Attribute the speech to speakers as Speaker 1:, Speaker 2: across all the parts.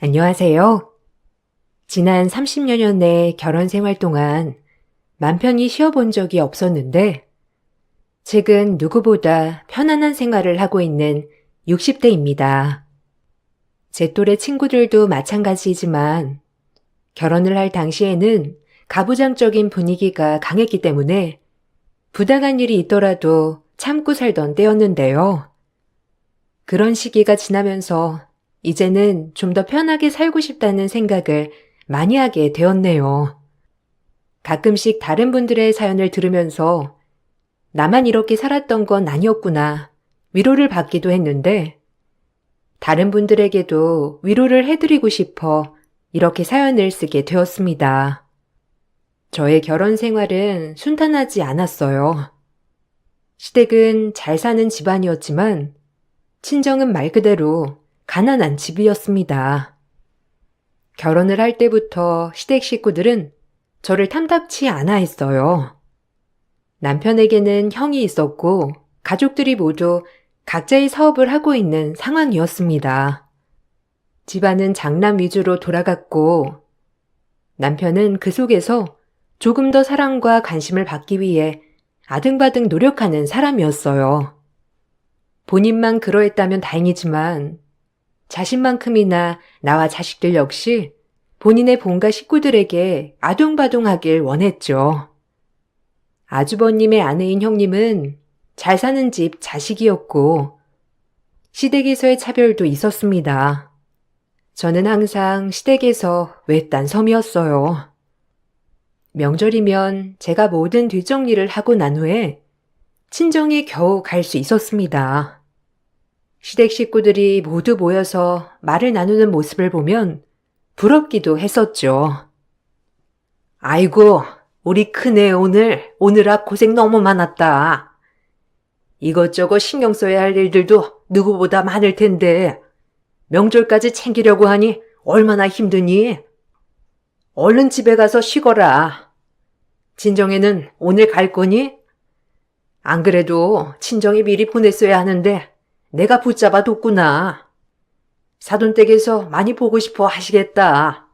Speaker 1: 안녕하세요. 지난 30여 년의 결혼 생활 동안 맘 편히 쉬어본 적이 없었는데, 최근 누구보다 편안한 생활을 하고 있는 60대입니다. 제 또래 친구들도 마찬가지이지만, 결혼을 할 당시에는 가부장적인 분위기가 강했기 때문에 부당한 일이 있더라도 참고 살던 때였는데요. 그런 시기가 지나면서 이제는 좀 더 편하게 살고 싶다는 생각을 많이 하게 되었네요. 가끔씩 다른 분들의 사연을 들으면서 나만 이렇게 살았던 건 아니었구나 위로를 받기도 했는데, 다른 분들에게도 위로를 해드리고 싶어 이렇게 사연을 쓰게 되었습니다. 저의 결혼 생활은 순탄하지 않았어요. 시댁은 잘 사는 집안이었지만 친정은 말 그대로 가난한 집이었습니다. 결혼을 할 때부터 시댁 식구들은 저를 탐탁치 않아 했어요. 남편에게는 형이 있었고 가족들이 모두 각자의 사업을 하고 있는 상황이었습니다. 집안은 장남 위주로 돌아갔고 남편은 그 속에서 조금 더 사랑과 관심을 받기 위해 아등바등 노력하는 사람이었어요. 본인만 그러했다면 다행이지만 자신만큼이나 나와 자식들 역시 본인의 본가 식구들에게 아둥바둥하길 원했죠. 아주버님의 아내인 형님은 잘 사는 집 자식이었고 시댁에서의 차별도 있었습니다. 저는 항상 시댁에서 외딴 섬이었어요. 명절이면 제가 모든 뒷정리를 하고 난 후에 친정에 겨우 갈 수 있었습니다. 시댁 식구들이 모두 모여서 말을 나누는 모습을 보면 부럽기도 했었죠. 아이고, 우리 큰애 오느라 고생 너무 많았다. 이것저것 신경 써야 할 일들도 누구보다 많을 텐데 명절까지 챙기려고 하니 얼마나 힘드니? 얼른 집에 가서 쉬거라. 친정에는 오늘 갈 거니? 안 그래도 친정에 미리 보냈어야 하는데 내가 붙잡아 뒀구나. 사돈댁에서 많이 보고 싶어 하시겠다.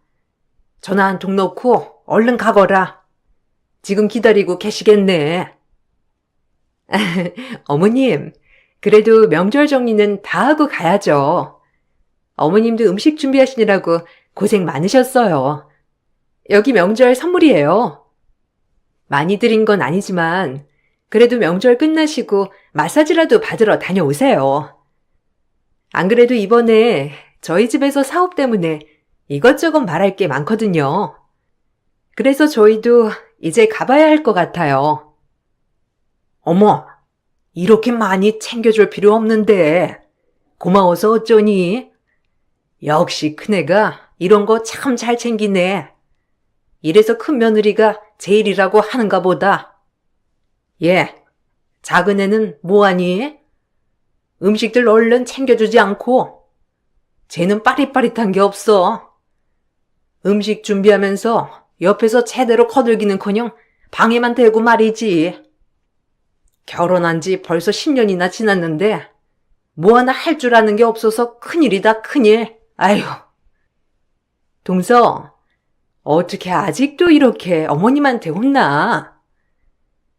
Speaker 1: 전화 한 통 놓고 얼른 가거라. 지금 기다리고 계시겠네. 어머님, 그래도 명절 정리는 다 하고 가야죠. 어머님도 음식 준비하시느라고 고생 많으셨어요. 여기 명절 선물이에요. 많이 드린 건 아니지만 그래도 명절 끝나시고 마사지라도 받으러 다녀오세요. 안 그래도 이번에 저희 집에서 사업 때문에 이것저것 말할 게 많거든요. 그래서 저희도 이제 가봐야 할 것 같아요. 어머, 이렇게 많이 챙겨줄 필요 없는데 고마워서 어쩌니? 역시 큰애가 이런 거 참 잘 챙기네. 이래서 큰 며느리가 제일이라고 하는가 보다. 예, 작은 애는 뭐하니? 음식들 얼른 챙겨주지 않고 쟤는 빠릿빠릿한 게 없어. 음식 준비하면서 옆에서 제대로 거들기는커녕 방해만 대고 말이지. 결혼한 지 벌써 10년이나 지났는데 뭐 하나 할 줄 아는 게 없어서 큰일이다 큰일. 아휴. 동서, 어떻게 아직도 이렇게 어머님한테 혼나?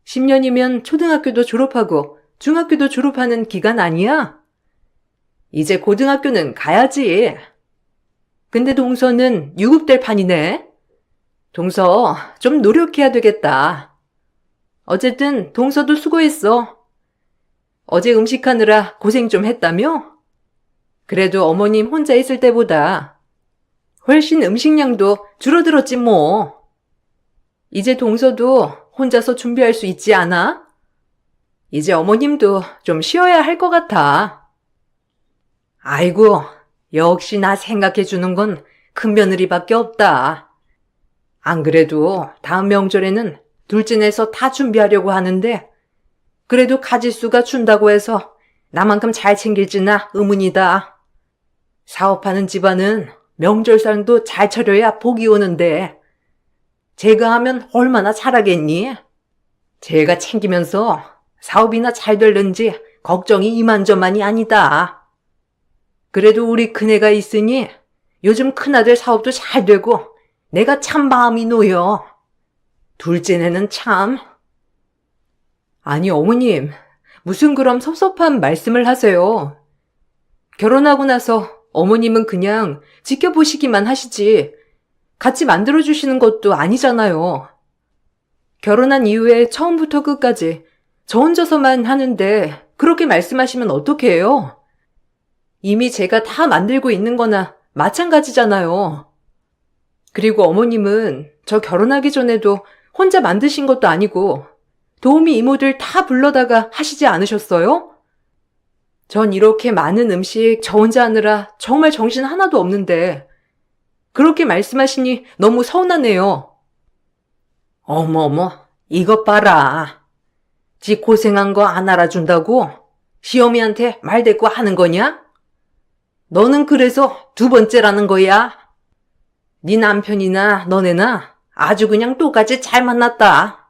Speaker 1: 10년이면 초등학교도 졸업하고 중학교도 졸업하는 기간 아니야? 이제 고등학교는 가야지. 근데 동서는 유급될 판이네. 동서, 좀 노력해야 되겠다. 어쨌든 동서도 수고했어. 어제 음식하느라 고생 좀 했다며? 그래도 어머님 혼자 있을 때보다 훨씬 음식량도 줄어들었지 뭐. 이제 동서도 혼자서 준비할 수 있지 않아? 이제 어머님도 좀 쉬어야 할 것 같아. 아이고, 역시 나 생각해 주는 건 큰며느리밖에 없다. 안 그래도 다음 명절에는 둘째내서 다 준비하려고 하는데 그래도 가지수가 준다고 해서 나만큼 잘 챙길지나 의문이다. 사업하는 집안은 명절상도 잘 차려야 복이 오는데 제가 하면 얼마나 잘하겠니? 제가 챙기면서 사업이나 잘 될는지 걱정이 이만저만이 아니다. 그래도 우리 큰애가 있으니 요즘 큰아들 사업도 잘 되고 내가 참 마음이 놓여. 둘째네는 참. 아니, 어머님, 무슨 그럼 섭섭한 말씀을 하세요. 결혼하고 나서 어머님은 그냥 지켜보시기만 하시지 같이 만들어주시는 것도 아니잖아요. 결혼한 이후에 처음부터 끝까지 저 혼자서만 하는데 그렇게 말씀하시면 어떡해요? 이미 제가 다 만들고 있는 거나 마찬가지잖아요. 그리고 어머님은 저 결혼하기 전에도 혼자 만드신 것도 아니고 도우미 이모들 다 불러다가 하시지 않으셨어요? 전 이렇게 많은 음식 저 혼자 하느라 정말 정신 하나도 없는데 그렇게 말씀하시니 너무 서운하네요. 어머머, 이것 봐라. 지 고생한 거 안 알아준다고 시어미한테 말대꾸 하는 거냐? 너는 그래서 두 번째라는 거야. 네 남편이나 너네나 아주 그냥 똑같이 잘 만났다.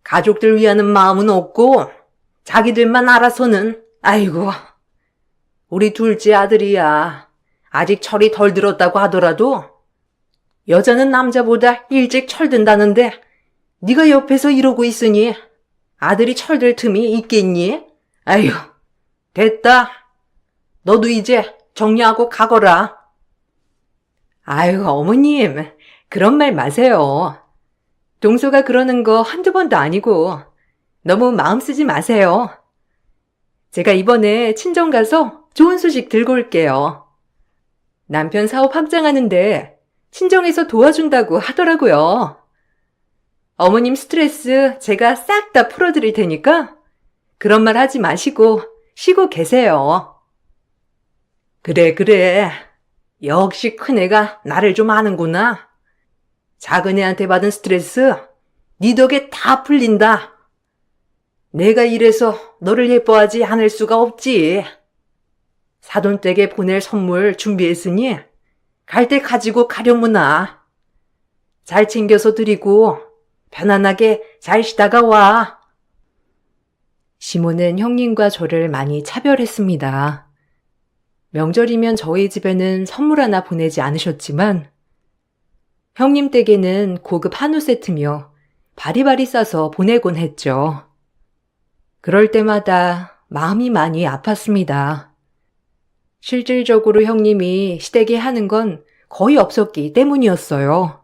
Speaker 1: 가족들 위하는 마음은 없고 자기들만 알아서는 아이고. 우리 둘째 아들이야. 아직 철이 덜 들었다고 하더라도 여자는 남자보다 일찍 철든다는데 네가 옆에서 이러고 있으니 아들이 철들 틈이 있겠니? 아휴, 됐다. 너도 이제 정리하고 가거라. 아유, 어머님, 그런 말 마세요. 동서가 그러는 거 한두 번도 아니고 너무 마음 쓰지 마세요. 제가 이번에 친정 가서 좋은 소식 들고 올게요. 남편 사업 확장하는데 친정에서 도와준다고 하더라고요. 어머님 스트레스 제가 싹 다 풀어드릴 테니까 그런 말 하지 마시고 쉬고 계세요. 그래. 역시 큰애가 나를 좀 아는구나. 작은애한테 받은 스트레스 네 덕에 다 풀린다. 내가 이래서 너를 예뻐하지 않을 수가 없지. 사돈댁에 보낼 선물 준비했으니 갈 때 가지고 가려무나. 잘 챙겨서 드리고 편안하게 잘 쉬다가 와. 시모는 형님과 저를 많이 차별했습니다. 명절이면 저희 집에는 선물 하나 보내지 않으셨지만 형님 댁에는 고급 한우 세트며 바리바리 싸서 보내곤 했죠. 그럴 때마다 마음이 많이 아팠습니다. 실질적으로 형님이 시댁에 하는 건 거의 없었기 때문이었어요.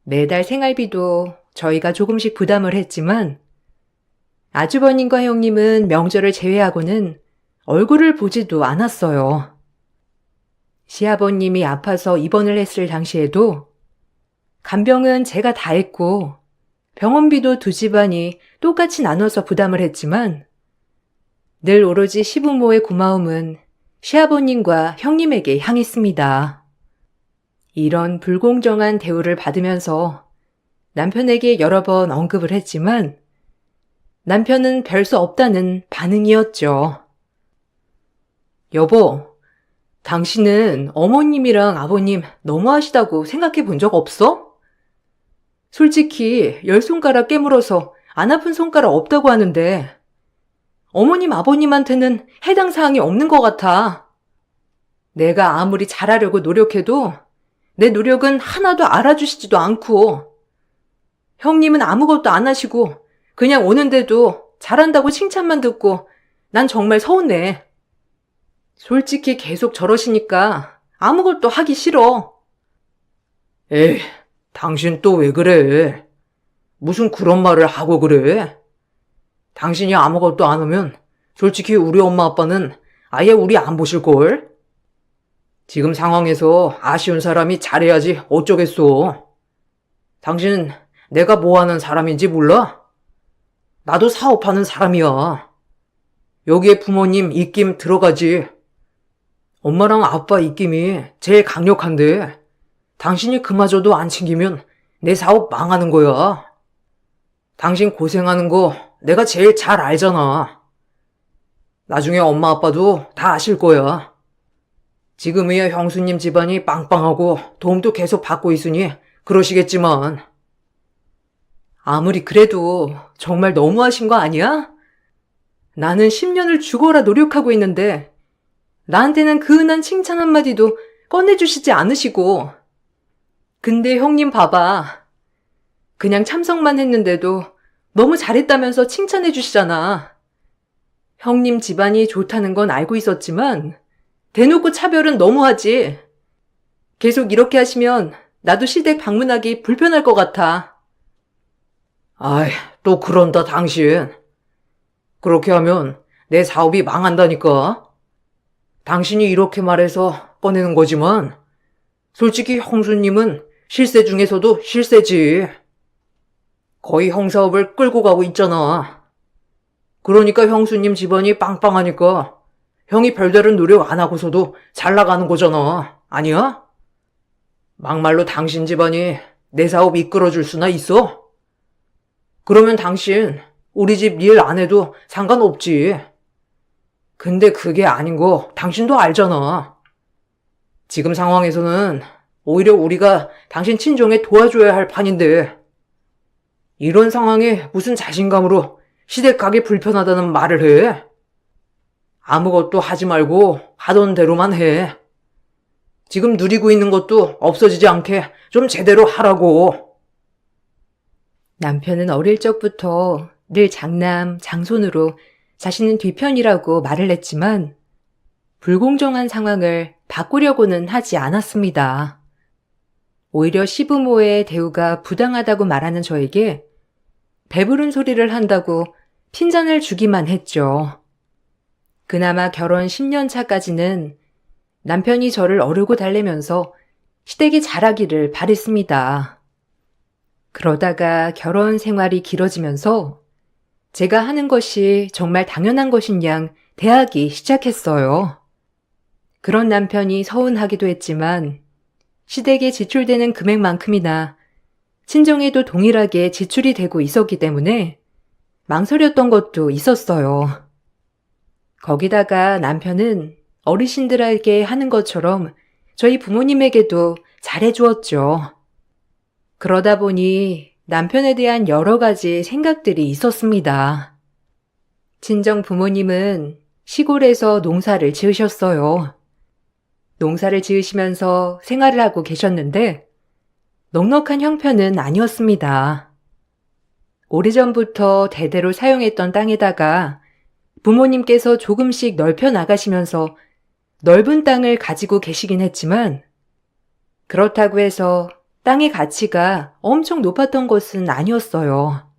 Speaker 1: 매달 생활비도 저희가 조금씩 부담을 했지만 아주버님과 형님은 명절을 제외하고는 얼굴을 보지도 않았어요. 시아버님이 아파서 입원을 했을 당시에도 간병은 제가 다 했고 병원비도 두 집안이 똑같이 나눠서 부담을 했지만 늘 오로지 시부모의 고마움은 시아버님과 형님에게 향했습니다. 이런 불공정한 대우를 받으면서 남편에게 여러 번 언급을 했지만 남편은 별 수 없다는 반응이었죠. 여보, 당신은 어머님이랑 아버님 너무하시다고 생각해 본 적 없어? 솔직히 10손가락 깨물어서 안 아픈 손가락 없다고 하는데 어머님 아버님한테는 해당 사항이 없는 것 같아. 내가 아무리 잘하려고 노력해도 내 노력은 하나도 알아주시지도 않고 형님은 아무것도 안 하시고 그냥 오는데도 잘한다고 칭찬만 듣고 난 정말 서운해. 솔직히 계속 저러시니까 아무것도 하기 싫어. 에이, 당신 또 왜 그래? 무슨 그런 말을 하고 그래? 당신이 아무것도 안 하면 솔직히 우리 엄마 아빠는 아예 우리 안 보실걸? 지금 상황에서 아쉬운 사람이 잘해야지 어쩌겠어. 당신 내가 뭐 하는 사람인지 몰라? 나도 사업하는 사람이야. 여기에 부모님 입김 들어가지. 엄마랑 아빠 입김이 제일 강력한데 당신이 그마저도 안 챙기면 내 사업 망하는 거야. 당신 고생하는 거 내가 제일 잘 알잖아. 나중에 엄마 아빠도 다 아실 거야. 지금이야 형수님 집안이 빵빵하고 도움도 계속 받고 있으니 그러시겠지만 아무리 그래도 정말 너무하신 거 아니야? 나는 10년을 죽어라 노력하고 있는데 나한테는 그 은한 칭찬 한마디도 꺼내주시지 않으시고. 근데 형님 봐봐. 그냥 참석만 했는데도 너무 잘했다면서 칭찬해 주시잖아. 형님 집안이 좋다는 건 알고 있었지만 대놓고 차별은 너무하지. 계속 이렇게 하시면 나도 시댁 방문하기 불편할 것 같아. 아이, 또 그런다 당신. 그렇게 하면 내 사업이 망한다니까. 당신이 이렇게 말해서 꺼내는 거지만 솔직히 형수님은 실세 중에서도 실세지. 거의 형사업을 끌고 가고 있잖아. 그러니까 형수님 집안이 빵빵하니까 형이 별다른 노력 안 하고서도 잘 나가는 거잖아. 아니야? 막말로 당신 집안이 내 사업 이끌어줄 수나 있어? 그러면 당신 우리 집 일 안 해도 상관없지. 근데 그게 아닌 거 당신도 알잖아. 지금 상황에서는 오히려 우리가 당신 친정에 도와줘야 할 판인데 이런 상황에 무슨 자신감으로 시댁 가기 불편하다는 말을 해? 아무것도 하지 말고 하던 대로만 해. 지금 누리고 있는 것도 없어지지 않게 좀 제대로 하라고. 남편은 어릴 적부터 늘 장남, 장손으로 자신은 뒤편이라고 말을 했지만 불공정한 상황을 바꾸려고는 하지 않았습니다. 오히려 시부모의 대우가 부당하다고 말하는 저에게 배부른 소리를 한다고 핀잔을 주기만 했죠. 그나마 결혼 10년 차까지는 남편이 저를 어르고 달래면서 시댁이 잘하기를 바랬습니다. 그러다가 결혼 생활이 길어지면서 제가 하는 것이 정말 당연한 것인 양 대하기 시작했어요. 그런 남편이 서운하기도 했지만 시댁에 지출되는 금액만큼이나 친정에도 동일하게 지출이 되고 있었기 때문에 망설였던 것도 있었어요. 거기다가 남편은 어르신들에게 하는 것처럼 저희 부모님에게도 잘해주었죠. 그러다 보니 남편에 대한 여러 가지 생각들이 있었습니다. 친정 부모님은 시골에서 농사를 지으셨어요. 농사를 지으시면서 생활을 하고 계셨는데 넉넉한 형편은 아니었습니다. 오래전부터 대대로 사용했던 땅에다가 부모님께서 조금씩 넓혀 나가시면서 넓은 땅을 가지고 계시긴 했지만 그렇다고 해서 땅의 가치가 엄청 높았던 것은 아니었어요.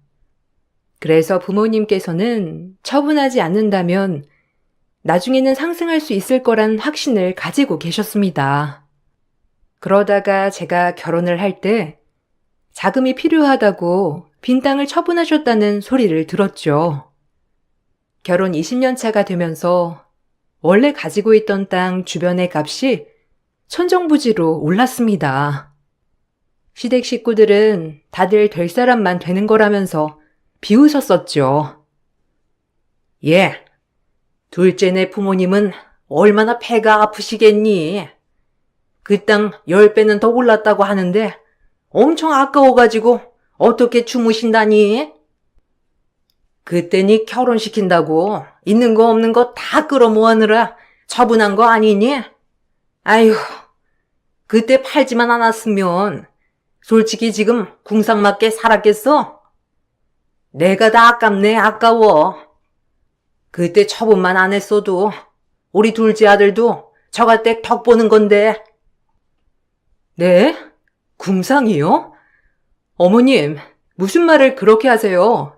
Speaker 1: 그래서 부모님께서는 처분하지 않는다면 나중에는 상승할 수 있을 거란 확신을 가지고 계셨습니다. 그러다가 제가 결혼을 할 때 자금이 필요하다고 빈 땅을 처분하셨다는 소리를 들었죠. 결혼 20년 차가 되면서 원래 가지고 있던 땅 주변의 값이 천정부지로 올랐습니다. 시댁 식구들은 다들 될 사람만 되는 거라면서 비웃었었죠. 예, 둘째네 부모님은 얼마나 배가 아프시겠니? 그 땅 10배는 더 올랐다고 하는데 엄청 아까워가지고 어떻게 주무신다니? 그때니 결혼시킨다고 있는 거 없는 거 다 끌어모으느라 처분한 거 아니니? 아휴, 그때 팔지만 않았으면 솔직히 지금 궁상맞게 살았겠어? 내가 다 아깝네, 아까워. 그때 처분만 안 했어도 우리 둘째 아들도 저가댁 덕 보는 건데. 네? 궁상이요? 어머님, 무슨 말을 그렇게 하세요?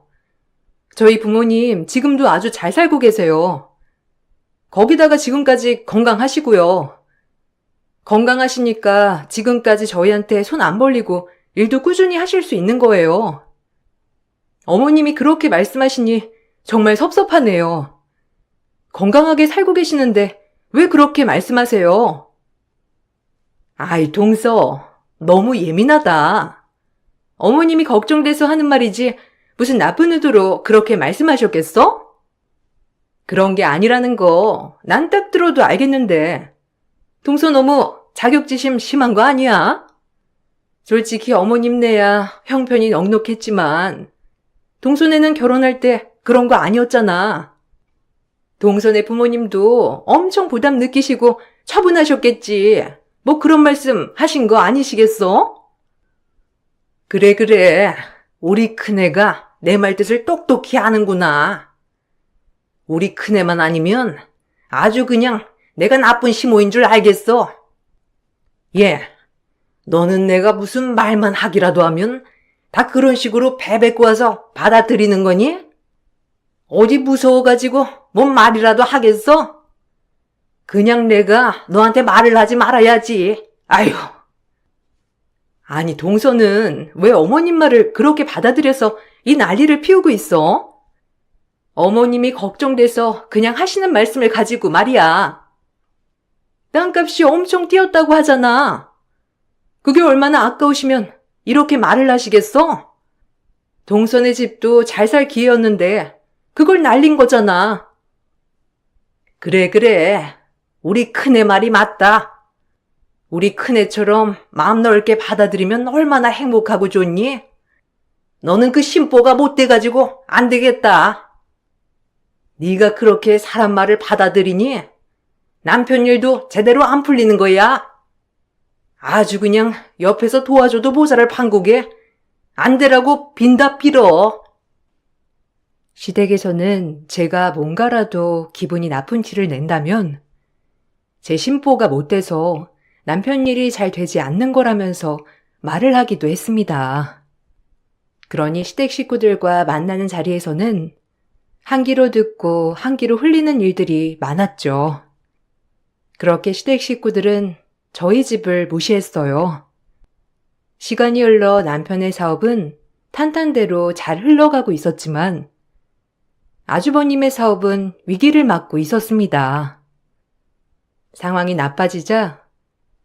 Speaker 1: 저희 부모님 지금도 아주 잘 살고 계세요. 거기다가 지금까지 건강하시고요. 건강하시니까 지금까지 저희한테 손 안 벌리고 일도 꾸준히 하실 수 있는 거예요. 어머님이 그렇게 말씀하시니 정말 섭섭하네요. 건강하게 살고 계시는데 왜 그렇게 말씀하세요? 아이, 동서, 너무 예민하다. 어머님이 걱정돼서 하는 말이지 무슨 나쁜 의도로 그렇게 말씀하셨겠어? 그런 게 아니라는 거 난 딱 들어도 알겠는데 동서 너무 자격지심 심한 거 아니야? 솔직히 어머님네야 형편이 넉넉했지만 동서네는 결혼할 때 그런 거 아니었잖아. 동서네 부모님도 엄청 부담 느끼시고 처분하셨겠지. 뭐 그런 말씀 하신 거 아니시겠어? 그래. 우리 큰애가 내 말 뜻을 똑똑히 아는구나. 우리 큰애만 아니면 아주 그냥 내가 나쁜 시모인 줄 알겠어. 예, 너는 내가 무슨 말만 하기라도 하면 다 그런 식으로 배뱉고 와서 받아들이는 거니? 어디 무서워가지고 뭔 말이라도 하겠어? 그냥 내가 너한테 말을 하지 말아야지. 아휴. 아니, 동서는 왜 어머님 말을 그렇게 받아들여서 이 난리를 피우고 있어? 어머님이 걱정돼서 그냥 하시는 말씀을 가지고 말이야. 땅값이 엄청 뛰었다고 하잖아. 그게 얼마나 아까우시면 이렇게 말을 하시겠어? 동선의 집도 잘 살 기회였는데 그걸 날린 거잖아. 그래. 우리 큰애 말이 맞다. 우리 큰애처럼 마음 넓게 받아들이면 얼마나 행복하고 좋니? 너는 그 심보가 못 돼가지고 안 되겠다. 네가 그렇게 사람 말을 받아들이니 남편 일도 제대로 안 풀리는 거야. 아주 그냥 옆에서 도와줘도 모자랄 판국에 안 되라고 빈다 빌어. 시댁에서는 제가 뭔가라도 기분이 나쁜 티를 낸다면 제 심보가 못 돼서 남편 일이 잘 되지 않는 거라면서 말을 하기도 했습니다. 그러니 시댁 식구들과 만나는 자리에서는 한 귀로 듣고 한 귀로 흘리는 일들이 많았죠. 그렇게 시댁 식구들은 저희 집을 무시했어요. 시간이 흘러 남편의 사업은 탄탄대로 잘 흘러가고 있었지만 아주버님의 사업은 위기를 맞고 있었습니다. 상황이 나빠지자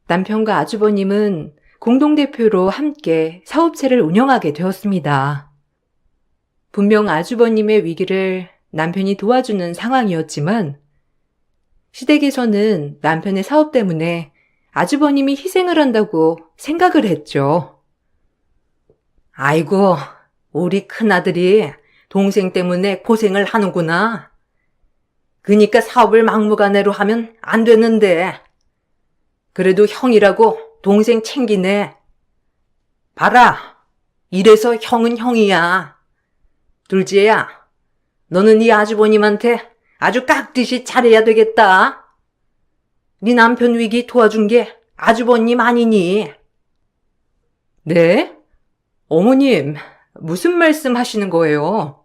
Speaker 1: 남편과 아주버님은 공동대표로 함께 사업체를 운영하게 되었습니다. 분명 아주버님의 위기를 남편이 도와주는 상황이었지만 시댁에서는 남편의 사업 때문에 아주버님이 희생을 한다고 생각을 했죠. 아이고, 우리 큰아들이 동생 때문에 고생을 하는구나. 그니까 사업을 막무가내로 하면 안 되는데. 그래도 형이라고 동생 챙기네. 봐라, 이래서 형은 형이야. 둘째야, 너는 네 아주버님한테 아주 깍듯이 잘해야 되겠다. 네 남편 위기 도와준 게 아주버님 아니니? 네? 어머님, 무슨 말씀 하시는 거예요?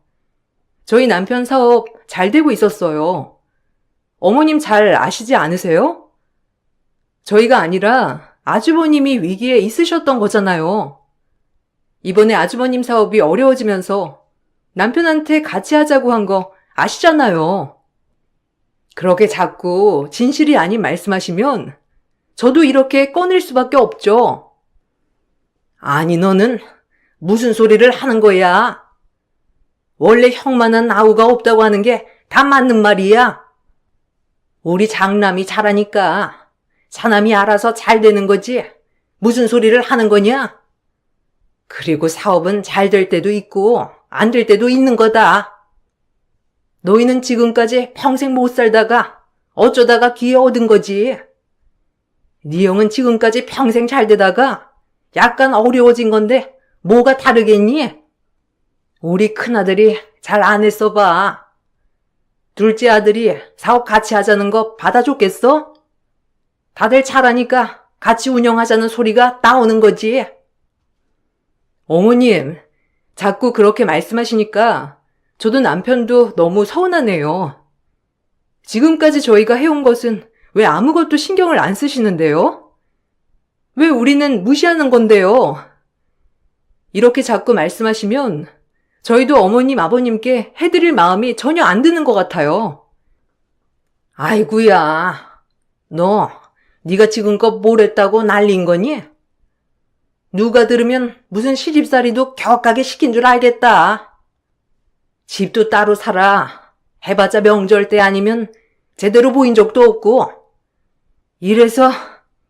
Speaker 1: 저희 남편 사업 잘 되고 있었어요. 어머님 잘 아시지 않으세요? 저희가 아니라 아주버님이 위기에 있으셨던 거잖아요. 이번에 아주버님 사업이 어려워지면서 남편한테 같이 하자고 한 거 아시잖아요. 그렇게 자꾸 진실이 아닌 말씀하시면 저도 이렇게 꺼낼 수밖에 없죠. 아니, 너는 무슨 소리를 하는 거야? 원래 형만한 아우가 없다고 하는 게 다 맞는 말이야. 우리 장남이 잘하니까 사남이 알아서 잘 되는 거지. 무슨 소리를 하는 거냐? 그리고 사업은 잘 될 때도 있고 안 될 때도 있는 거다. 너희는 지금까지 평생 못 살다가 어쩌다가 기회 얻은 거지. 네 형은 지금까지 평생 잘 되다가 약간 어려워진 건데 뭐가 다르겠니? 우리 큰아들이 잘 안 했어 봐. 둘째 아들이 사업 같이 하자는 거 받아줬겠어? 다들 잘하니까 같이 운영하자는 소리가 나오는 거지. 어머님, 자꾸 그렇게 말씀하시니까 저도 남편도 너무 서운하네요. 지금까지 저희가 해온 것은 왜 아무것도 신경을 안 쓰시는데요? 왜 우리는 무시하는 건데요? 이렇게 자꾸 말씀하시면 저희도 어머님, 아버님께 해드릴 마음이 전혀 안 드는 것 같아요. 아이구야, 네가 지금껏 뭘 했다고 난린 거니? 누가 들으면 무슨 시집살이도 격하게 시킨 줄 알겠다. 집도 따로 살아. 해봤자 명절 때 아니면 제대로 보인 적도 없고. 이래서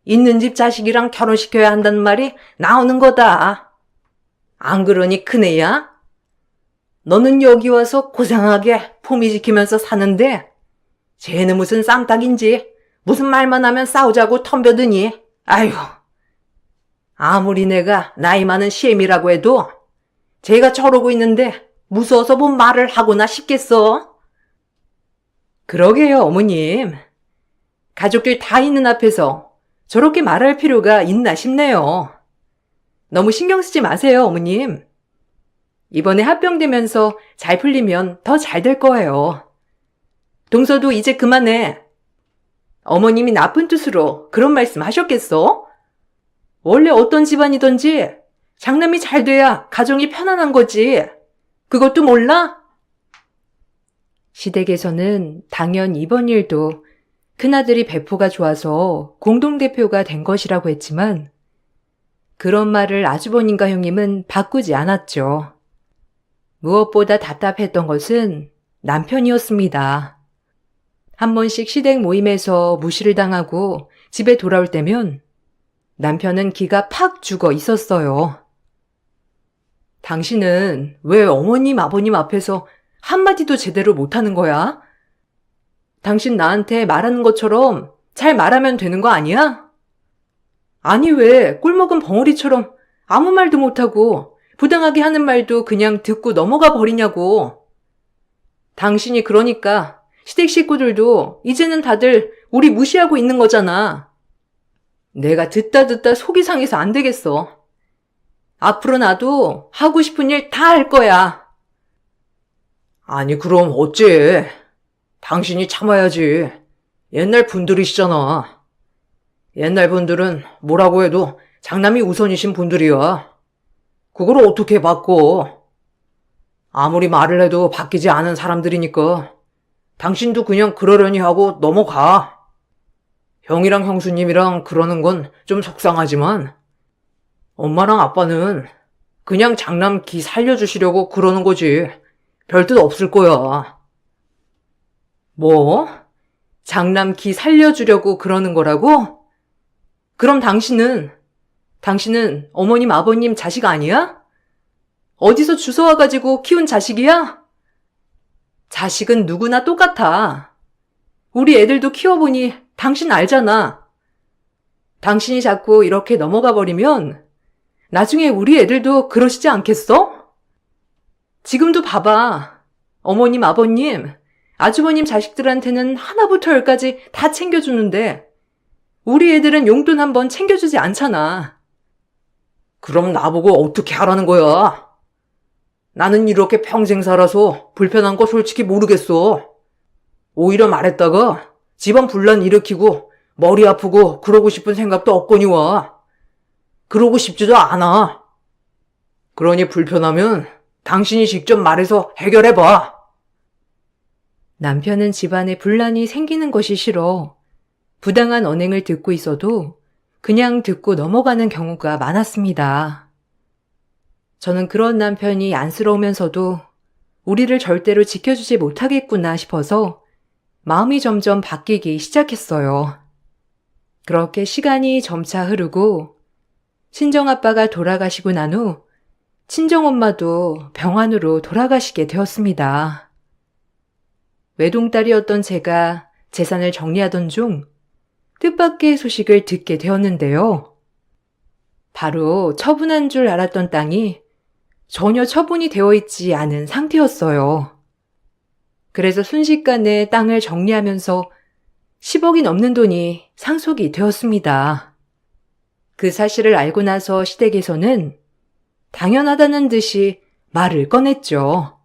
Speaker 1: 있는 집 자식이랑 결혼시켜야 한다는 말이 나오는 거다. 안 그러니 큰애야? 너는 여기 와서 고상하게 포미 지키면서 사는데 쟤는 무슨 쌍딱인지 무슨 말만 하면 싸우자고 덤벼드니? 아휴, 아무리 내가 나이 많은 시엠이라고 해도 제가 저러고 있는데 무서워서 뭔 말을 하거나 싶겠어? 그러게요, 어머님. 가족들 다 있는 앞에서 저렇게 말할 필요가 있나 싶네요. 너무 신경 쓰지 마세요, 어머님. 이번에 합병되면서 잘 풀리면 더 잘 될 거예요. 동서도 이제 그만해. 어머님이 나쁜 뜻으로 그런 말씀 하셨겠어? 원래 어떤 집안이든지 장남이 잘 돼야 가정이 편안한 거지. 그것도 몰라? 시댁에서는 당연 이번 일도 큰아들이 배포가 좋아서 공동대표가 된 것이라고 했지만 그런 말을 아주버님과 형님은 바꾸지 않았죠. 무엇보다 답답했던 것은 남편이었습니다. 한 번씩 시댁 모임에서 무시를 당하고 집에 돌아올 때면 남편은 기가 팍 죽어 있었어요. 당신은 왜 어머님, 아버님 앞에서 한마디도 제대로 못하는 거야? 당신 나한테 말하는 것처럼 잘 말하면 되는 거 아니야? 아니 왜 꿀먹은 벙어리처럼 아무 말도 못하고 부당하게 하는 말도 그냥 듣고 넘어가 버리냐고. 당신이 그러니까 시댁 식구들도 이제는 다들 우리 무시하고 있는 거잖아. 내가 듣다 속이 상해서 안 되겠어. 앞으로 나도 하고 싶은 일 다 할 거야. 아니 그럼 어째? 당신이 참아야지. 옛날 분들이시잖아. 옛날 분들은 뭐라고 해도 장남이 우선이신 분들이야. 그걸 어떻게 바꿔? 아무리 말을 해도 바뀌지 않은 사람들이니까 당신도 그냥 그러려니 하고 넘어가. 형이랑 형수님이랑 그러는 건 좀 속상하지만 엄마랑 아빠는 그냥 장남 기 살려주시려고 그러는 거지. 별뜻 없을 거야. 뭐? 장남 기 살려주려고 그러는 거라고? 그럼 당신은 어머님 아버님 자식 아니야? 어디서 주워와가지고 키운 자식이야? 자식은 누구나 똑같아. 우리 애들도 키워보니 당신 알잖아. 당신이 자꾸 이렇게 넘어가 버리면 나중에 우리 애들도 그러시지 않겠어? 지금도 봐봐. 어머님, 아버님, 아주버님 자식들한테는 하나부터 열까지 다 챙겨주는데 우리 애들은 용돈 한번 챙겨주지 않잖아. 그럼 나보고 어떻게 하라는 거야? 나는 이렇게 평생 살아서 불편한 거 솔직히 모르겠어. 오히려 말했다가 집안 분란 일으키고 머리 아프고 그러고 싶은 생각도 없거니와. 그러고 싶지도 않아. 그러니 불편하면 당신이 직접 말해서 해결해봐. 남편은 집안에 분란이 생기는 것이 싫어 부당한 언행을 듣고 있어도 그냥 듣고 넘어가는 경우가 많았습니다. 저는 그런 남편이 안쓰러우면서도 우리를 절대로 지켜주지 못하겠구나 싶어서 마음이 점점 바뀌기 시작했어요. 그렇게 시간이 점차 흐르고 친정아빠가 돌아가시고 난 후 친정엄마도 병환으로 돌아가시게 되었습니다. 외동딸이었던 제가 재산을 정리하던 중 뜻밖의 소식을 듣게 되었는데요. 바로 처분한 줄 알았던 땅이 전혀 처분이 되어 있지 않은 상태였어요. 그래서 순식간에 땅을 정리하면서 10억이 넘는 돈이 상속이 되었습니다. 그 사실을 알고 나서 시댁에서는 당연하다는 듯이 말을 꺼냈죠.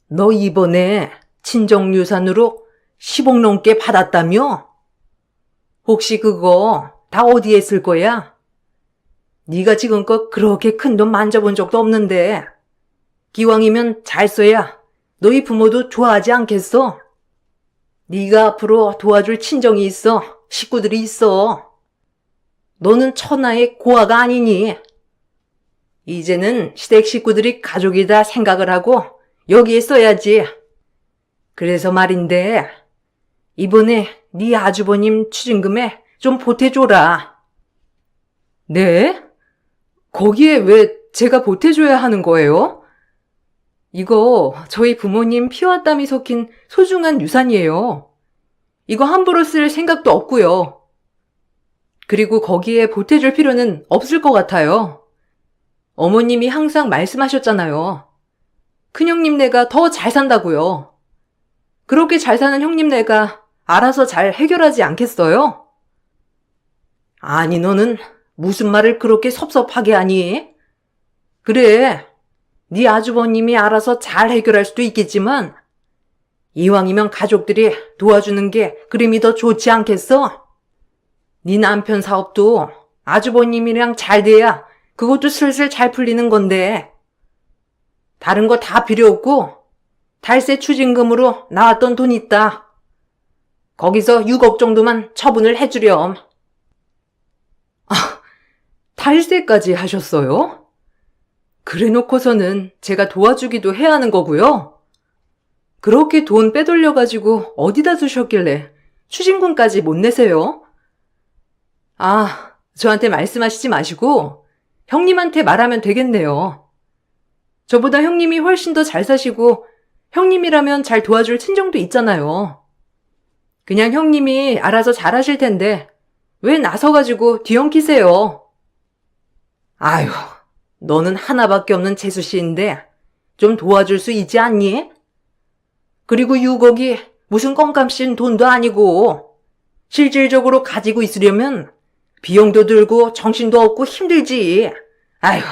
Speaker 1: 너 이번에 친정유산으로 10억 넘게 받았다며? 혹시 그거 다 어디에 쓸 거야? 네가 지금껏 그렇게 큰 돈 만져본 적도 없는데 기왕이면 잘 써야 너희 부모도 좋아하지 않겠어? 네가 앞으로 도와줄 친정이 있어, 식구들이 있어. 너는 천하의 고아가 아니니. 이제는 시댁 식구들이 가족이다 생각을 하고 여기에 써야지. 그래서 말인데 이번에 네 아주버님 추징금에 좀 보태줘라. 네? 거기에 왜 제가 보태줘야 하는 거예요? 이거 저희 부모님 피와 땀이 섞인 소중한 유산이에요. 이거 함부로 쓸 생각도 없고요. 그리고 거기에 보태줄 필요는 없을 것 같아요. 어머님이 항상 말씀하셨잖아요. 큰형님네가 더 잘 산다고요. 그렇게 잘 사는 형님네가 알아서 잘 해결하지 않겠어요? 아니, 너는 무슨 말을 그렇게 섭섭하게 하니? 그래, 네 아주버님이 알아서 잘 해결할 수도 있겠지만 이왕이면 가족들이 도와주는 게 그림이 더 좋지 않겠어? 네 남편 사업도 아주버님이랑 잘 돼야 그것도 슬슬 잘 풀리는 건데 다른 거 다 필요 없고 탈세 추징금으로 나왔던 돈 있다. 거기서 6억 정도만 처분을 해주렴. 아, 탈세까지 하셨어요? 그래놓고서는 제가 도와주기도 해야 하는 거고요. 그렇게 돈 빼돌려가지고 어디다 두셨길래 추징금까지 못 내세요? 아, 저한테 말씀하시지 마시고 형님한테 말하면 되겠네요. 저보다 형님이 훨씬 더 잘 사시고 형님이라면 잘 도와줄 친정도 있잖아요. 그냥 형님이 알아서 잘하실 텐데 왜 나서가지고 뒤엉키세요? 아휴, 너는 하나밖에 없는 재수씨인데 좀 도와줄 수 있지 않니? 그리고 6억이 무슨 껌값인 돈도 아니고 실질적으로 가지고 있으려면 비용도 들고 정신도 없고 힘들지. 아휴,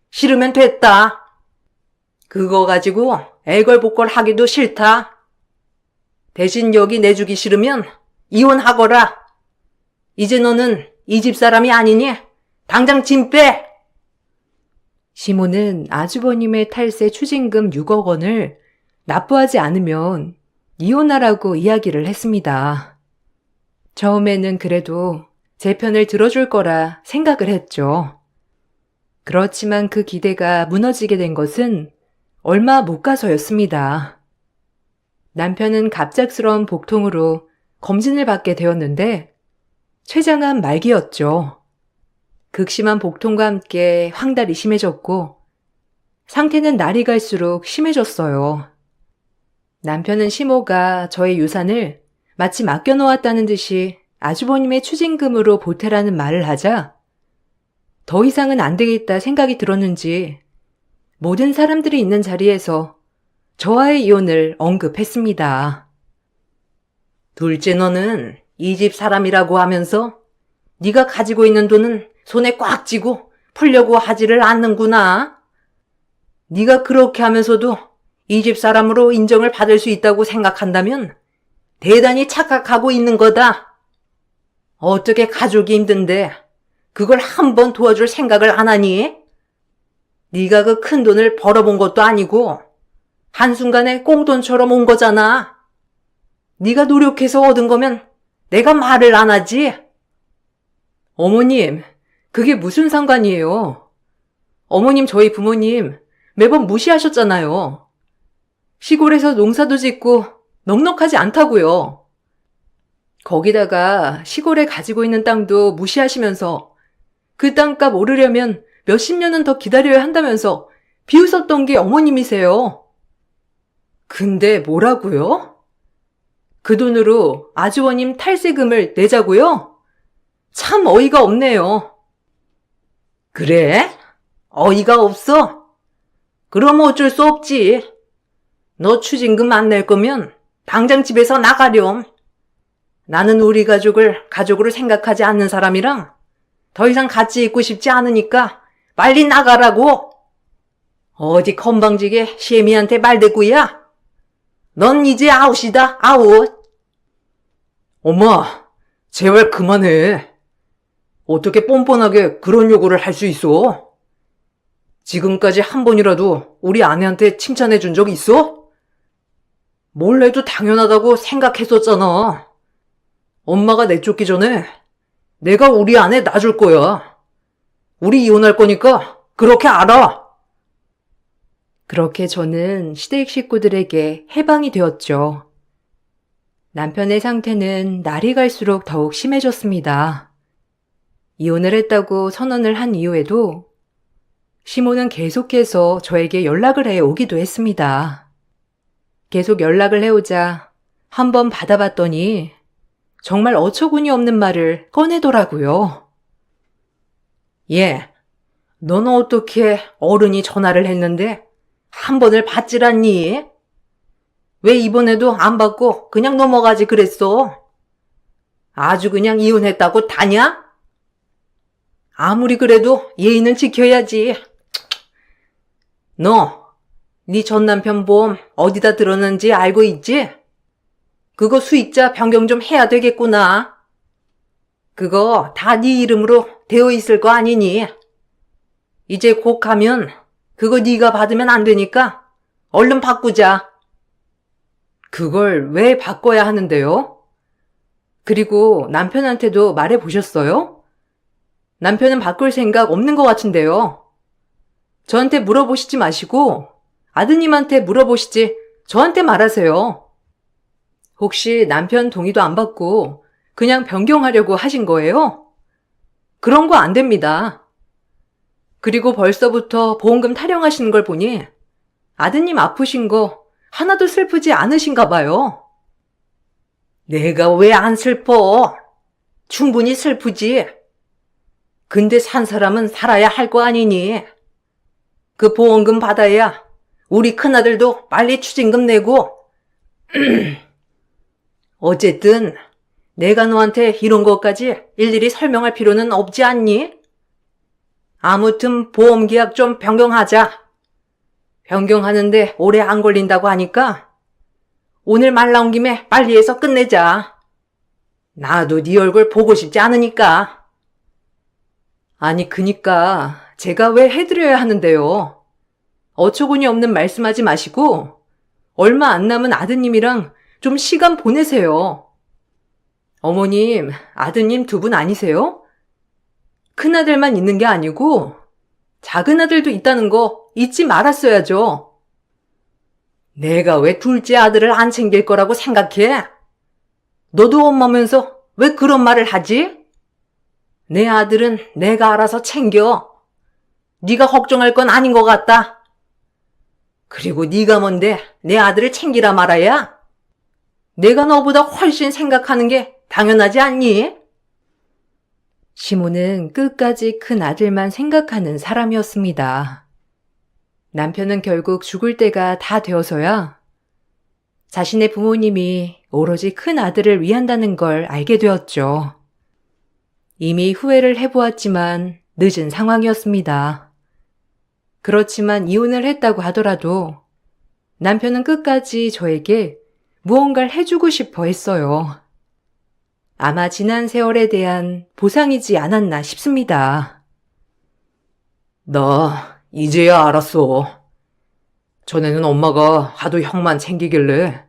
Speaker 1: 싫으면 됐다. 그거 가지고 애걸복걸 하기도 싫다. 대신 여기 내주기 싫으면 이혼하거라. 이제 너는 이 집 사람이 아니니 당장 짐 빼. 시모는 아주버님의 탈세 추징금 6억 원을 납부하지 않으면 이혼하라고 이야기를 했습니다. 처음에는 그래도 제 편을 들어줄 거라 생각을 했죠. 그렇지만 그 기대가 무너지게 된 것은 얼마 못 가서였습니다. 남편은 갑작스러운 복통으로 검진을 받게 되었는데 췌장암 말기였죠. 극심한 복통과 함께 황달이 심해졌고 상태는 날이 갈수록 심해졌어요. 남편은 시모가 저의 유산을 마치 맡겨놓았다는 듯이 아주버님의 추징금으로 보태라는 말을 하자 더 이상은 안 되겠다 생각이 들었는지 모든 사람들이 있는 자리에서 저와의 이혼을 언급했습니다. 둘째, 너는 이 집 사람이라고 하면서 네가 가지고 있는 돈은 손에 꽉 쥐고 풀려고 하지를 않는구나. 네가 그렇게 하면서도 이 집 사람으로 인정을 받을 수 있다고 생각한다면 대단히 착각하고 있는 거다. 어떻게 가족이 힘든데 그걸 한번 도와줄 생각을 안 하니? 네가 그 큰 돈을 벌어본 것도 아니고 한순간에 꽁돈처럼 온 거잖아. 네가 노력해서 얻은 거면 내가 말을 안 하지? 어머님, 그게 무슨 상관이에요? 어머님 저희 부모님 매번 무시하셨잖아요. 시골에서 농사도 짓고 넉넉하지 않다고요. 거기다가 시골에 가지고 있는 땅도 무시하시면서 그 땅값 오르려면 몇십 년은 더 기다려야 한다면서 비웃었던 게 어머님이세요. 근데 뭐라고요? 그 돈으로 아주버님 탈세금을 내자고요? 참 어이가 없네요. 그래? 어이가 없어? 그럼 어쩔 수 없지. 너 추징금 안 낼 거면 당장 집에서 나가렴. 나는 우리 가족을 가족으로 생각하지 않는 사람이랑 더 이상 같이 있고 싶지 않으니까 빨리 나가라고. 어디 건방지게 시애미한테 말대꾸야? 넌 이제 아웃이다, 아웃. 엄마, 제발 그만해. 어떻게 뻔뻔하게 그런 요구를 할 수 있어? 지금까지 한 번이라도 우리 아내한테 칭찬해 준 적 있어? 뭘 해도 당연하다고 생각했었잖아. 엄마가 내쫓기 전에 내가 우리 아내 놔줄 거야. 우리 이혼할 거니까 그렇게 알아. 그렇게 저는 시댁 식구들에게 해방이 되었죠. 남편의 상태는 날이 갈수록 더욱 심해졌습니다. 이혼을 했다고 선언을 한 이후에도 시모는 계속해서 저에게 연락을 해 오기도 했습니다. 계속 연락을 해오자 한번 받아봤더니 정말 어처구니 없는 말을 꺼내더라고요. 너는 어떻게 어른이 전화를 했는데 한 번을 받질 않니? 왜 이번에도 안 받고 그냥 넘어가지 그랬어? 아주 그냥 이혼했다고 다냐? 아무리 그래도 예의는 지켜야지. 네 전남편 보험 어디다 들었는지 알고 있지? 그거 수익자 변경 좀 해야 되겠구나. 그거 다 네 이름으로 되어 있을 거 아니니? 이제 곧 가면 그거 네가 받으면 안 되니까 얼른 바꾸자. 그걸 왜 바꿔야 하는데요? 그리고 남편한테도 말해보셨어요? 남편은 바꿀 생각 없는 것 같은데요. 저한테 물어보시지 마시고 아드님한테 물어보시지 저한테 말하세요. 혹시 남편 동의도 안 받고 그냥 변경하려고 하신 거예요? 그런 거 안 됩니다. 그리고 벌써부터 보험금 타령하시는 걸 보니 아드님 아프신 거 하나도 슬프지 않으신가 봐요. 내가 왜 안 슬퍼? 충분히 슬프지. 근데 산 사람은 살아야 할 거 아니니? 그 보험금 받아야 우리 큰아들도 빨리 추징금 내고. 어쨌든 내가 너한테 이런 것까지 일일이 설명할 필요는 없지 않니? 아무튼 보험계약 좀 변경하자. 변경하는데 오래 안 걸린다고 하니까 오늘 말 나온 김에 빨리 해서 끝내자. 나도 네 얼굴 보고 싶지 않으니까. 아니 그니까 제가 왜 해드려야 하는데요. 어처구니 없는 말씀하지 마시고 얼마 안 남은 아드님이랑 좀 시간 보내세요. 어머님, 아드님 두 분 아니세요? 큰아들만 있는 게 아니고 작은 아들도 있다는 거 잊지 말았어야죠. 내가 왜 둘째 아들을 안 챙길 거라고 생각해? 너도 엄마면서 왜 그런 말을 하지? 내 아들은 내가 알아서 챙겨. 네가 걱정할 건 아닌 것 같다. 그리고 네가 뭔데 내 아들을 챙기라 말아야? 내가 너보다 훨씬 생각하는 게 당연하지 않니? 시모는 끝까지 큰 아들만 생각하는 사람이었습니다. 남편은 결국 죽을 때가 다 되어서야 자신의 부모님이 오로지 큰 아들을 위한다는 걸 알게 되었죠. 이미 후회를 해보았지만 늦은 상황이었습니다. 그렇지만 이혼을 했다고 하더라도 남편은 끝까지 저에게 무언가를 해주고 싶어 했어요. 아마 지난 세월에 대한 보상이지 않았나 싶습니다. 나 이제야 알았어. 전에는 엄마가 하도 형만 챙기길래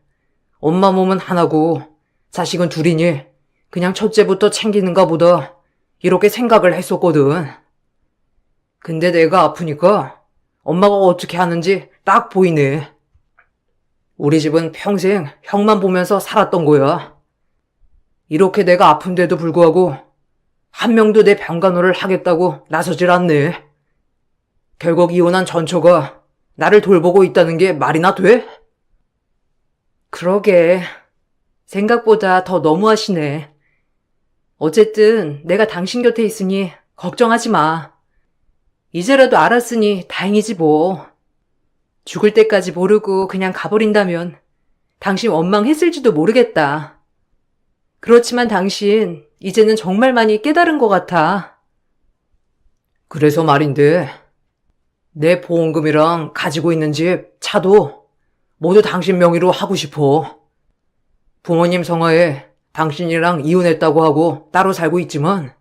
Speaker 1: 엄마 몸은 하나고 자식은 둘이니 그냥 첫째부터 챙기는가 보다 이렇게 생각을 했었거든. 근데 내가 아프니까 엄마가 어떻게 하는지 딱 보이네. 우리 집은 평생 형만 보면서 살았던 거야. 이렇게 내가 아픈데도 불구하고 한 명도 내 병간호를 하겠다고 나서질 않네. 결국 이혼한 전처가 나를 돌보고 있다는 게 말이나 돼? 그러게. 생각보다 더 너무하시네. 어쨌든 내가 당신 곁에 있으니 걱정하지 마. 이제라도 알았으니 다행이지 뭐. 죽을 때까지 모르고 그냥 가버린다면 당신 원망했을지도 모르겠다. 그렇지만 당신 이제는 정말 많이 깨달은 것 같아. 그래서 말인데 내 보험금이랑 가지고 있는 집, 차도 모두 당신 명의로 하고 싶어. 부모님 성화에 당신이랑 이혼했다고 하고 따로 살고 있지만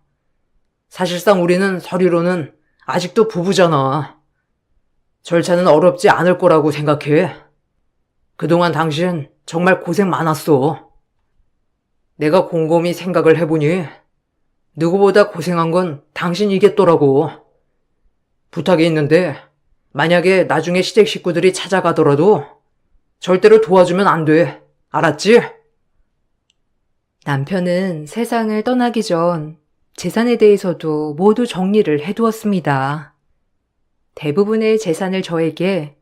Speaker 1: 사실상 우리는 서류로는 아직도 부부잖아. 절차는 어렵지 않을 거라고 생각해. 그동안 당신 정말 고생 많았어. 내가 곰곰이 생각을 해보니 누구보다 고생한 건 당신이겠더라고. 부탁이 있는데 만약에 나중에 시댁 식구들이 찾아가더라도 절대로 도와주면 안 돼. 알았지? 남편은 세상을 떠나기 전 재산에 대해서도 모두 정리를 해두었습니다. 대부분의 재산을 저에게,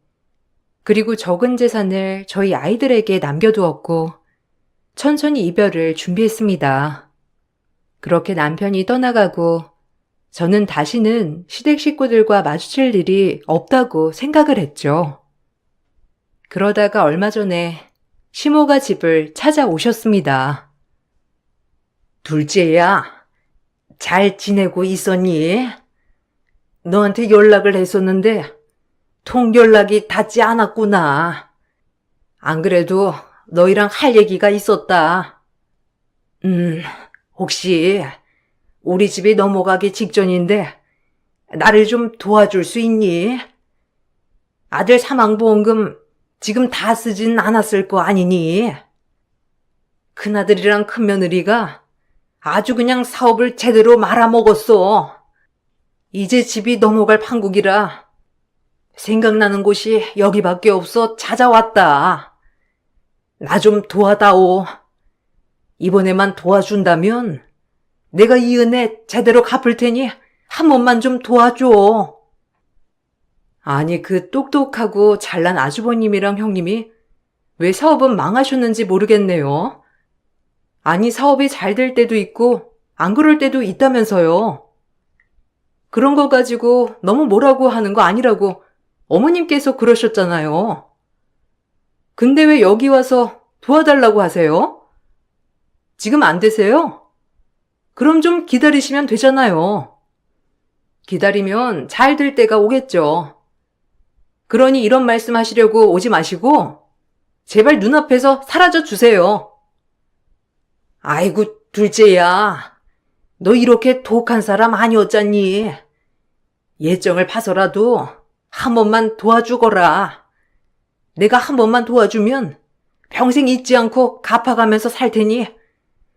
Speaker 1: 그리고 적은 재산을 저희 아이들에게 남겨두었고 천천히 이별을 준비했습니다. 그렇게 남편이 떠나가고 저는 다시는 시댁 식구들과 마주칠 일이 없다고 생각을 했죠. 그러다가 얼마 전에 시모가 집을 찾아오셨습니다. 둘째야, 잘 지내고 있었니? 너한테 연락을 했었는데 통 연락이 닿지 않았구나. 안 그래도 너희랑 할 얘기가 있었다. 혹시 우리 집이 넘어가기 직전인데 나를 좀 도와줄 수 있니? 아들 사망보험금 지금 다 쓰진 않았을 거 아니니? 큰아들이랑 큰며느리가 아주 그냥 사업을 제대로 말아먹었어. 이제 집이 넘어갈 판국이라 생각나는 곳이 여기밖에 없어 찾아왔다. 나 좀 도와다오. 이번에만 도와준다면 내가 이 은혜 제대로 갚을 테니 한 번만 좀 도와줘. 아니, 그 똑똑하고 잘난 아주버님이랑 형님이 왜 사업은 망하셨는지 모르겠네요. 아니, 사업이 잘 될 때도 있고 안 그럴 때도 있다면서요. 그런 거 가지고 너무 뭐라고 하는 거 아니라고 어머님께서 그러셨잖아요. 근데 왜 여기 와서 도와달라고 하세요? 지금 안 되세요? 그럼 좀 기다리시면 되잖아요. 기다리면 잘 될 때가 오겠죠. 그러니 이런 말씀 하시려고 오지 마시고 제발 눈앞에서 사라져 주세요. 아이고, 둘째야. 너 이렇게 독한 사람 아니었잖니. 예정을 봐서라도 한 번만 도와주거라. 내가 한 번만 도와주면 평생 잊지 않고 갚아가면서 살 테니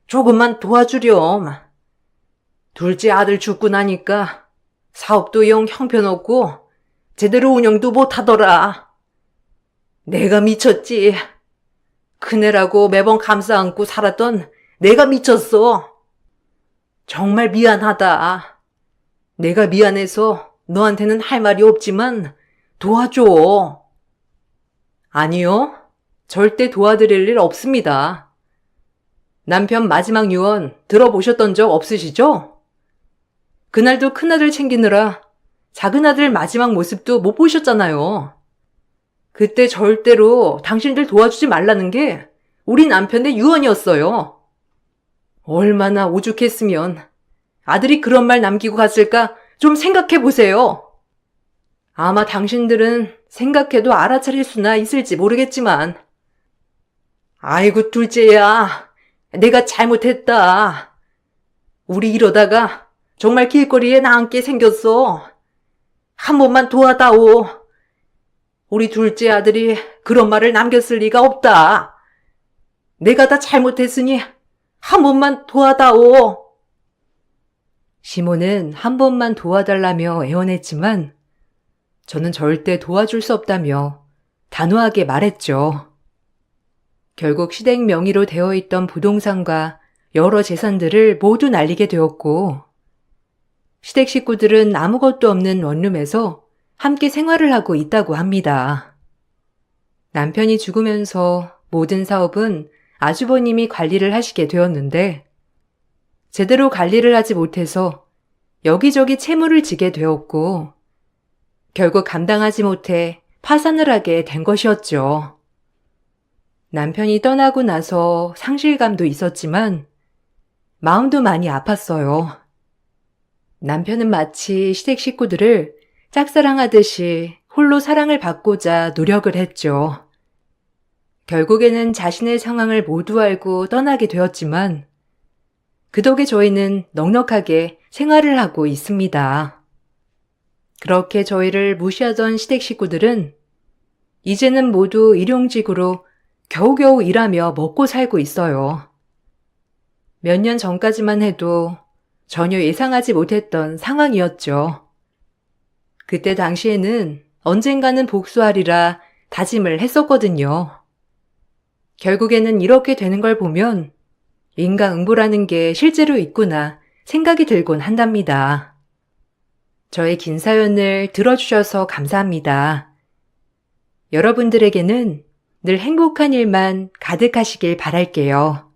Speaker 1: 조금만 도와주렴. 둘째 아들 죽고 나니까 사업도 영 형편없고 제대로 운영도 못하더라. 내가 미쳤지. 큰애라고 매번 감싸 안고 살았던 내가 미쳤어. 정말 미안하다. 내가 미안해서 너한테는 할 말이 없지만 도와줘. 아니요. 절대 도와드릴 일 없습니다. 남편 마지막 유언 들어보셨던 적 없으시죠? 그날도 큰아들 챙기느라 작은아들 마지막 모습도 못 보셨잖아요. 그때 절대로 당신들 도와주지 말라는 게 우리 남편의 유언이었어요. 얼마나 오죽했으면 아들이 그런 말 남기고 갔을까 좀 생각해 보세요. 아마 당신들은 생각해도 알아차릴 수나 있을지 모르겠지만 아이고, 둘째야. 내가 잘못했다. 우리 이러다가 정말 길거리에 나앉게 생겼어. 한 번만 도와다오. 우리 둘째 아들이 그런 말을 남겼을 리가 없다. 내가 다 잘못했으니 한 번만 도와다오. 시모는 한 번만 도와달라며 애원했지만 저는 절대 도와줄 수 없다며 단호하게 말했죠. 결국 시댁 명의로 되어 있던 부동산과 여러 재산들을 모두 날리게 되었고 시댁 식구들은 아무것도 없는 원룸에서 함께 생활을 하고 있다고 합니다. 남편이 죽으면서 모든 사업은 아주버님이 관리를 하시게 되었는데 제대로 관리를 하지 못해서 여기저기 채무를 지게 되었고 결국 감당하지 못해 파산을 하게 된 것이었죠. 남편이 떠나고 나서 상실감도 있었지만 마음도 많이 아팠어요. 남편은 마치 시댁 식구들을 짝사랑하듯이 홀로 사랑을 받고자 노력을 했죠. 결국에는 자신의 상황을 모두 알고 떠나게 되었지만 그 덕에 저희는 넉넉하게 생활을 하고 있습니다. 그렇게 저희를 무시하던 시댁 식구들은 이제는 모두 일용직으로 겨우겨우 일하며 먹고 살고 있어요. 몇 년 전까지만 해도 전혀 예상하지 못했던 상황이었죠. 그때 당시에는 언젠가는 복수하리라 다짐을 했었거든요. 결국에는 이렇게 되는 걸 보면 인과응보라는 게 실제로 있구나 생각이 들곤 한답니다. 저의 긴 사연을 들어주셔서 감사합니다. 여러분들에게는 늘 행복한 일만 가득하시길 바랄게요.